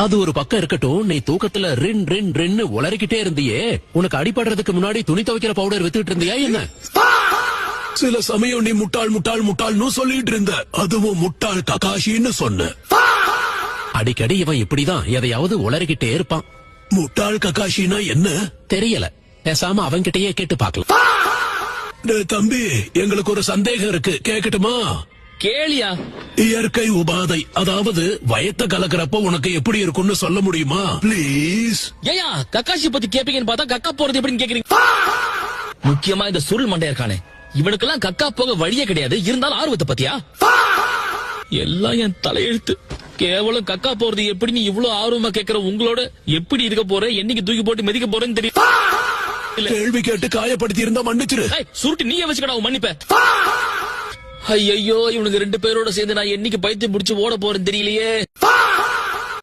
அது ஒரு பக்கம் இருக்கட்டும், நீ தூக்கத்துல ரின் ரின் ரின்னு உளறிக்கிட்டே இருந்தியே, உனக்கு அடிபடுறதுக்கு முன்னாடி துணி துவைக்கிற பவுடர் வித்துட்டு இருந்தியா என்ன? சில சமயம் நீ முட்டாள் முட்டாள் முட்டாள்னு சொல்லிட்டு இருந்த, அதுவும் முட்டாள் ககாஷின்னு சொன்ன. அடிக்கடி இவன் இப்படிதான் எதையாவது உளறிக்கிட்டே இருப்பான். முட்டாள் ககாஷினா என்ன தெரியல, பேசாம அவன்கிட்டயே கேட்டு பாக்கலாம். தம்பி, எங்களுக்கு ஒரு சந்தேகம் இருக்கு, கேக்கட்டுமா? கேளியா? இயற்கை உபாதை, அதாவது வயத்த கலக்கிறப்ப உனக்கு எப்படி இருக்கும்னு சொல்ல முடியுமா பிளீஸ்? ஏயா கக்காஷி பத்தி கேப்பீங்கன்னு பார்த்தா கக்கா போறது எப்படின்னு கேக்குறீங்க. முக்கியமா இந்த சுருள் மண்டையா இருக்கானே, இவனுக்கெல்லாம் கக்கா போக வழியே கிடையாது, இருந்தாலும் ஆர்வத்தை பத்தியா? எல்லாம் என் தலையெழுத்து. கேவலம் கக்கா போறது எப்படின்னு இவ்வளவு ஆர்வமா கேக்குற உங்களோட எப்படி இருக்க போற, என்னைக்கு தூக்கி போட்டு மிதிக்க போறேன்னு தெரியும். கேள்வி கேட்டு காயப்படுத்தி இருந்தா மன்னிச்சிரு. சுருட்டி நீயே வச்சுக்கடா உன் மன்னிப்ப. ஐயோ, இவனுக்கு 2 பேரோட சேர்ந்து நான் என்னைக்கு பைத்தியம் முடிச்சு ஓட போறேன்னு தெரியலையே.